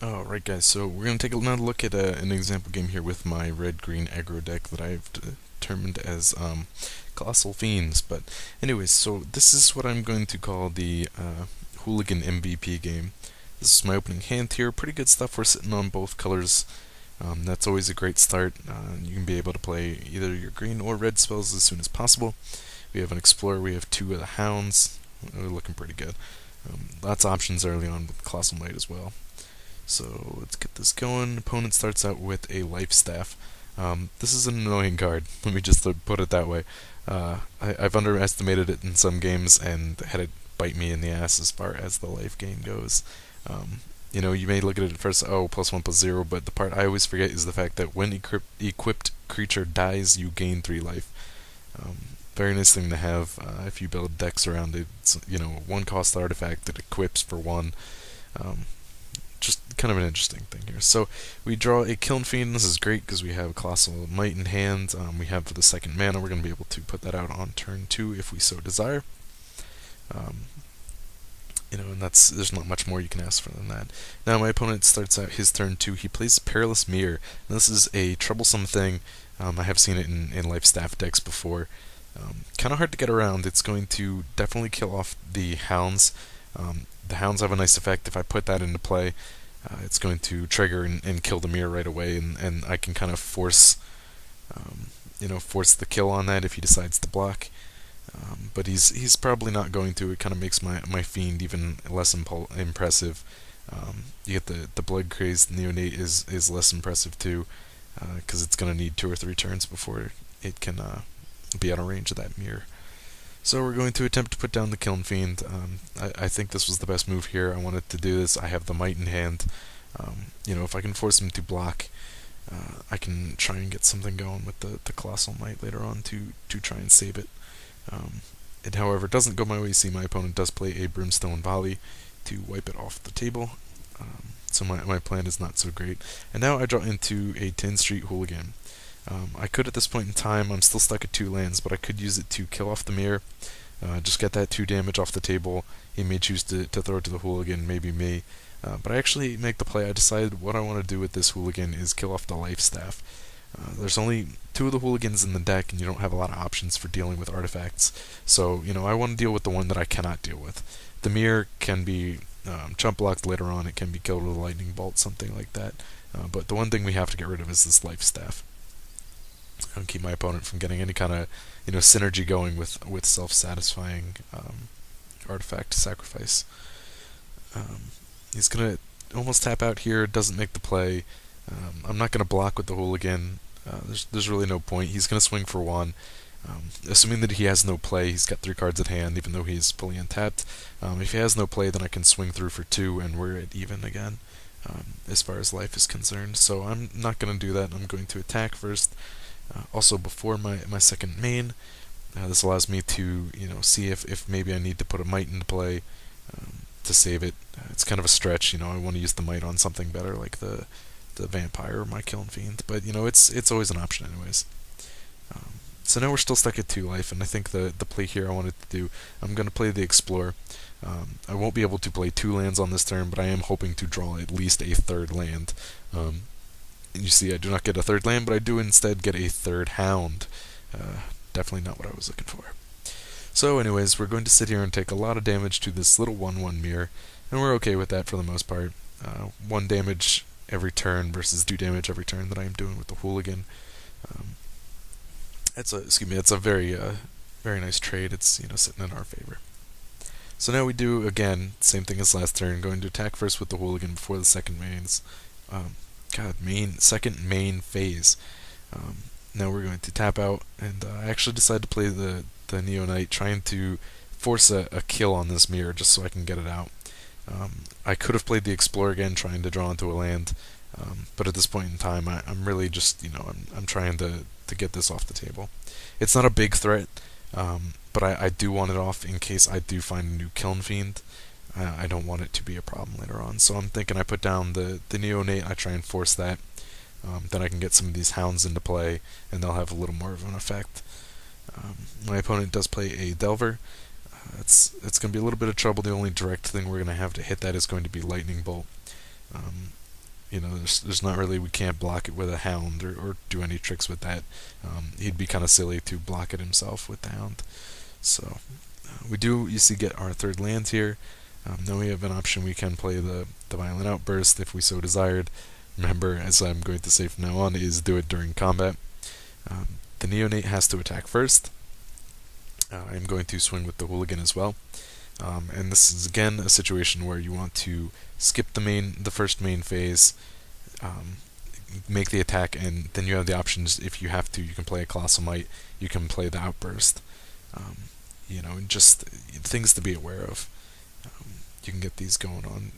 Alright guys, so we're going to take another look at an example game here with my red-green aggro deck that I've determined as Colossal Fiends. But anyways, so this is what I'm going to call the Hooligan MVP game. This is my opening hand here. Pretty good stuff. We're sitting on both colors. That's always a great start. You can be able to play either your green or red spells as soon as possible. We have an Explorer, we have two of the Hounds. They're looking pretty good. Lots of options early on with Colossal Might as well. So let's get this going. Opponent starts out with a Life Staff. This is an annoying card. Let me just put it that way. I've underestimated it in some games and had it bite me in the ass as far as the life gain goes. You may look at it at first, oh, +1/+0, but the part I always forget is the fact that when equipped creature dies, you gain 3 life. Very nice thing to have if you build decks around it. It's, one cost artifact that equips for 1. Just kind of an interesting thing here. So we draw a Kiln Fiend. This is great because we have Colossal Might in hand. We have the second mana. We're going to be able to put that out on turn 2 if we so desire. And there's not much more you can ask for than that. Now my opponent starts out his turn 2. He plays Perilous Mirror. And this is a troublesome thing. I have seen it in Life Staff decks before. Kind of hard to get around. It's going to definitely kill off the Hounds. The Hounds have a nice effect. If I put that into play, it's going to trigger and kill the mirror right away, and I can kind of force the kill on that if he decides to block. But he's probably not going to. It kind of makes my Fiend even less impressive. You get the Blood Crazed Neonate is less impressive too, because it's going to need 2 or 3 turns before it can be out of range of that mirror. So we're going to attempt to put down the Kiln Fiend. I think this was the best move here. I wanted to do this. I have the Might in hand. If I can force him to block, I can try and get something going with the Colossal Might later on to try and save it. It, however, doesn't go my way. See, my opponent does play a Brimstone Volley to wipe it off the table. So my plan is not so great. And now I draw into a 10 Street Hooligan. I could at this point in time, I'm still stuck at 2 lands, but I could use it to kill off the mirror, just get that 2 damage off the table. He may choose to throw it to the Hooligan, maybe me, but I actually make the play. I decided what I want to do with this Hooligan is kill off the Life Staff. There's only 2 of the Hooligans in the deck, and you don't have a lot of options for dealing with artifacts, so I want to deal with the one that I cannot deal with. The mirror can be jump blocked later on, it can be killed with a Lightning Bolt, something like that, but the one thing we have to get rid of is this Life Staff. And keep my opponent from getting any kind of synergy going with self-satisfying artifact sacrifice. He's gonna almost tap out here. Doesn't make the play. I'm not gonna block with the Hooligan. There's really no point. He's gonna swing for 1. Assuming that he has no play, he's got 3 cards at hand, even though he's fully untapped. If he has no play, then I can swing through for 2, and we're at even again. As far as life is concerned. So I'm not going to do that. I'm going to attack first. Also before my second main. This allows me to see if maybe I need to put a Might into play to save it. It's kind of a stretch. I want to use the Might on something better like the Vampire or my Kiln Fiend. But it's always an option anyways. So now we're still stuck at 2 life, and I think the play here I wanted to do, I'm going to play the Explorer. I won't be able to play 2 lands on this turn, but I am hoping to draw at least a 3rd land. And you see I do not get a 3rd land, but I do instead get a 3rd Hound. Definitely not what I was looking for. So anyways, we're going to sit here and take a lot of damage to this little 1/1 mirror, and we're okay with that for the most part. 1 damage every turn versus 2 damage every turn that I am doing with the Hooligan. It's a very nice trade. It's sitting in our favor. So now we do again same thing as last turn. Going to attack first with the Hooligan before the second mains. Second main phase. Now we're going to tap out, and I actually decided to play the Neonite, trying to force a kill on this mirror just so I can get it out. I could have played the Explorer again, trying to draw into a land, but at this point in time, I'm really just I'm trying to get this off the table. It's not a big threat, but I do want it off in case I do find a new Kiln Fiend. I don't want it to be a problem later on, so I'm thinking I put down the Neonate, I try and force that. Then I can get some of these Hounds into play, and they'll have a little more of an effect. My opponent does play a Delver. It's going to be a little bit of trouble. The only direct thing we're going to have to hit that is going to be Lightning Bolt. there's not really, we can't block it with a Hound or do any tricks with that. He'd be kind of silly to block it himself with the Hound. So we do, you see, get our third land here. Then we have an option, we can play the Violent Outburst if we so desired. Remember, as I'm going to say from now on, is do it during combat. The Neonate has to attack first. I'm going to swing with the Hooligan as well. And this is again a situation where you want to skip the first main phase, make the attack, and then you have the options. If you have to, you can play a Colossal Might, you can play the Outburst. Just things to be aware of. You can get these going on.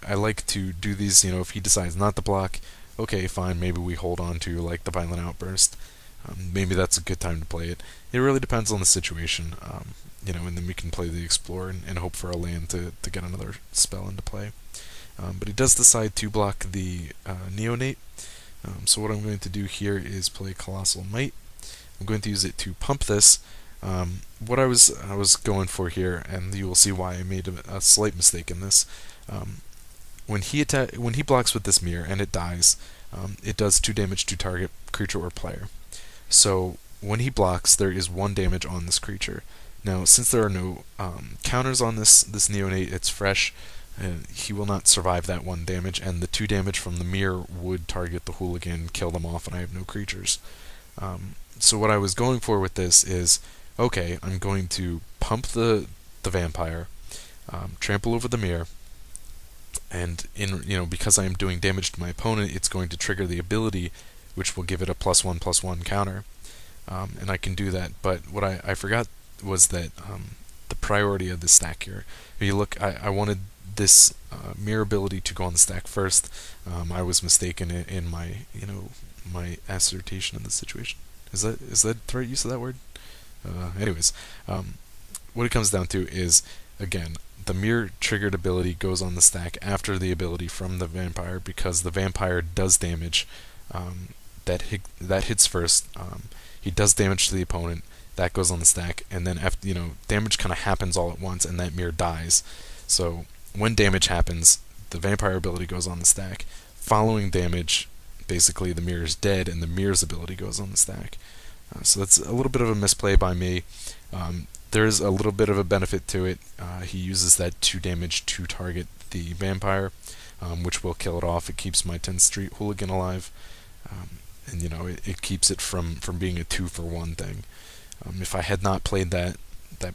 I like to do these. If he decides not to block, okay, fine. Maybe we hold on to like the Violent Outburst. Maybe that's a good time to play it. It really depends on the situation. And then we can play the Explorer and hope for a land to get another spell into play. But he does decide to block the Neonate. So what I'm going to do here is play Colossal Might. I'm going to use it to pump this. What I was going for here, and you will see why I made a slight mistake in this. When he blocks with this mirror and it dies, it does 2 damage to target creature or player. So when he blocks, there is 1 damage on this creature. Now, since there are no counters on this Neonate, it's fresh. He will not survive that 1 damage, and the 2 damage from the mirror would target the Hooligan, kill them off, and I have no creatures. So what I was going for with this is, okay, I'm going to pump the Vampire, trample over the mirror, and because I am doing damage to my opponent, it's going to trigger the ability, which will give it a +1/+1 counter. And I can do that, but what I forgot was that the priority of this stack here. If you look, I wanted this mirror ability to go on the stack first. I was mistaken in my my assertion in this situation. Is that the right use of that word? Anyways, what it comes down to is, again, the mirror triggered ability goes on the stack after the ability from the Vampire, because the Vampire does damage. That hits first. He does damage to the opponent. That goes on the stack, and then after, damage kind of happens all at once, and that mirror dies. So when damage happens, the Vampire ability goes on the stack. Following damage, basically the mirror is dead, and the mirror's ability goes on the stack. So that's a little bit of a misplay by me. There's a little bit of a benefit to it. He uses that 2 damage to target the Vampire, which will kill it off. It keeps my 10th Street Hooligan alive, and it keeps it from being a 2-for-1 thing. If I had not played that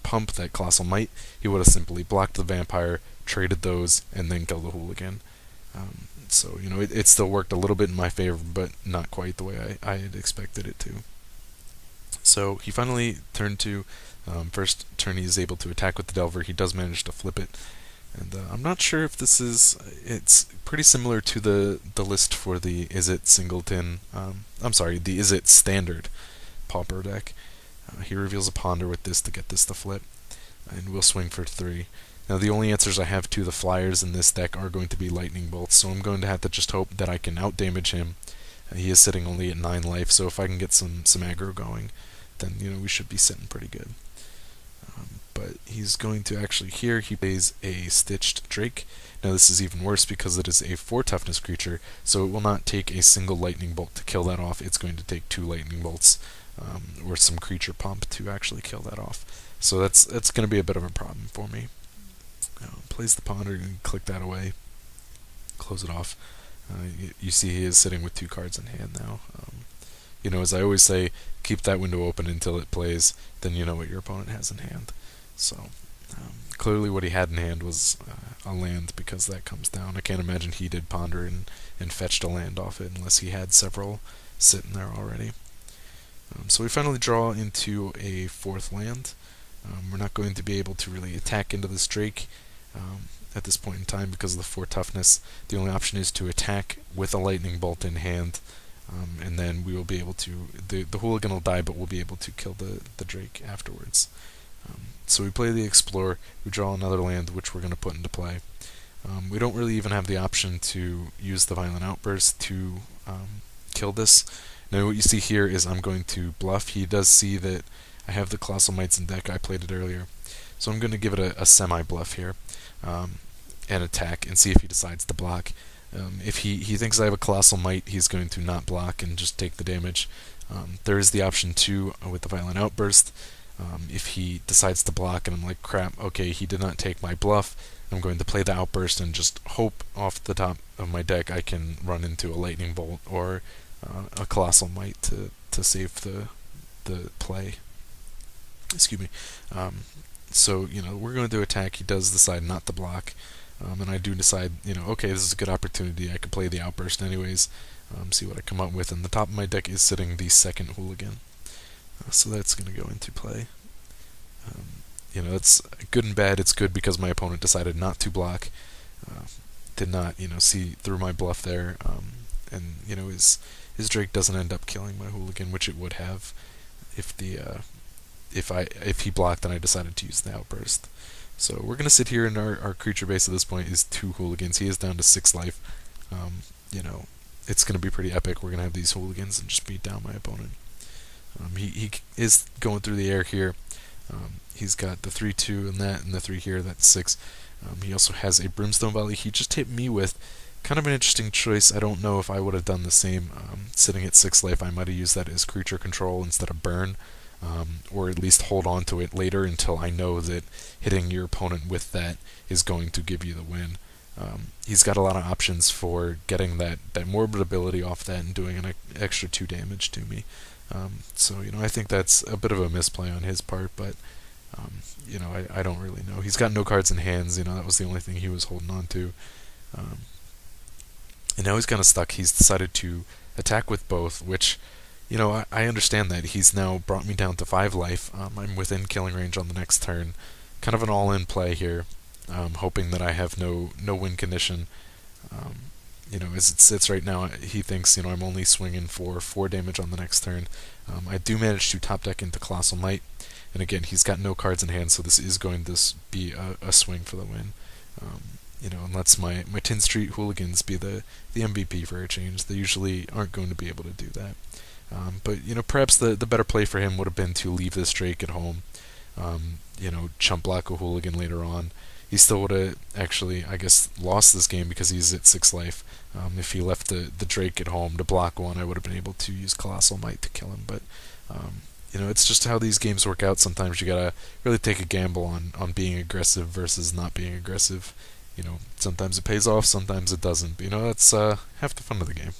pump, that Colossal Might, he would have simply blocked the Vampire, traded those, and then killed the Hooligan. So it still worked a little bit in my favor, but not quite the way I had expected it to. So he finally turned to, first turn he is able to attack with the Delver. He does manage to flip it, and I'm not sure if this is, it's pretty similar to the list for the Izzet Singleton, the Izzet Standard Pauper deck. He reveals a Ponder with this to get this to flip, and we'll swing for 3. Now the only answers I have to the flyers in this deck are going to be Lightning Bolts, so I'm going to have to just hope that I can outdamage him. He is sitting only at 9 life, so if I can get some aggro going, then we should be sitting pretty good. But he's going to actually, here he plays a Stitched Drake. Now this is even worse because it is a 4 toughness creature, so it will not take a single Lightning Bolt to kill that off. It's going to take 2 Lightning Bolts, or some creature pump to actually kill that off. So that's going to be a bit of a problem for me. Plays the Ponder and click that away, close it off. You see he is sitting with 2 cards in hand now. As I always say, keep that window open until it plays, then you know what your opponent has in hand. So clearly what he had in hand was a land, because that comes down. I can't imagine he did Ponder and fetched a land off it unless he had several sitting there already. So we finally draw into a 4th land. We're not going to be able to really attack into this Drake at this point in time because of the 4 toughness. The only option is to attack with a Lightning Bolt in hand, and then we will be able to, the Hooligan will die, but we'll be able to kill the Drake afterwards. So we play the Explorer, we draw another land which we're going to put into play. We don't really even have the option to use the Violent Outburst to kill this. Now what you see here is I'm going to bluff. He does see that I have the Colossal Mights in deck, I played it earlier. So I'm going to give it a semi-bluff here, and attack, and see if he decides to block. If he thinks I have a Colossal Might, he's going to not block and just take the damage. There is the option too with the Violent Outburst. If he decides to block and I'm like, crap, okay, he did not take my bluff, I'm going to play the Outburst and just hope off the top of my deck I can run into a Lightning Bolt or a Colossal Might to save the play. Excuse me. So, we're going to attack. He does decide not to block. And I do decide, okay, this is a good opportunity. I could play the Outburst anyways, see what I come up with. And the top of my deck is sitting the second Hooligan. So that's going to go into play. It's good and bad. It's good because my opponent decided not to block. Did not, see through my bluff there. And, his Drake doesn't end up killing my Hooligan, which it would have if if he blocked and I decided to use the Outburst. So we're gonna sit here, and our creature base at this point is 2 Hooligans. He is down to 6 life. It's gonna be pretty epic. We're gonna have these Hooligans and just beat down my opponent. He is going through the air here. He's got the 3/2 and that, and the 3 here. That's 6. He also has a Brimstone Volley. He just hit me with kind of an interesting choice. I don't know if I would have done the same. Sitting at 6 life, I might have used that as creature control instead of burn. Or at least hold on to it later until I know that hitting your opponent with that is going to give you the win. He's got a lot of options for getting that morbid ability off that and doing an extra 2 damage to me. So I think that's a bit of a misplay on his part, but I don't really know. He's got no cards in hands. That was the only thing he was holding on to. And now he's kind of stuck. He's decided to attack with both, which I understand that. He's now brought me down to 5 life. I'm within killing range on the next turn. Kind of an all-in play here, hoping that I have no win condition. As it sits right now, he thinks, I'm only swinging for 4 damage on the next turn. I do manage to top deck into Colossal Might, and again, he's got no cards in hand, so this is going to be a swing for the win. And lets my Tin Street Hooligans be the MVP for a change. They usually aren't going to be able to do that. But perhaps the better play for him would have been to leave this Drake at home. Chump block a Hooligan later on. He still would have actually, I guess, lost this game because he's at 6 life. If he left the Drake at home to block one, I would have been able to use Colossal Might to kill him. But it's just how these games work out. Sometimes you gotta really take a gamble on being aggressive versus not being aggressive. Sometimes it pays off, sometimes it doesn't. But that's half the fun of the game.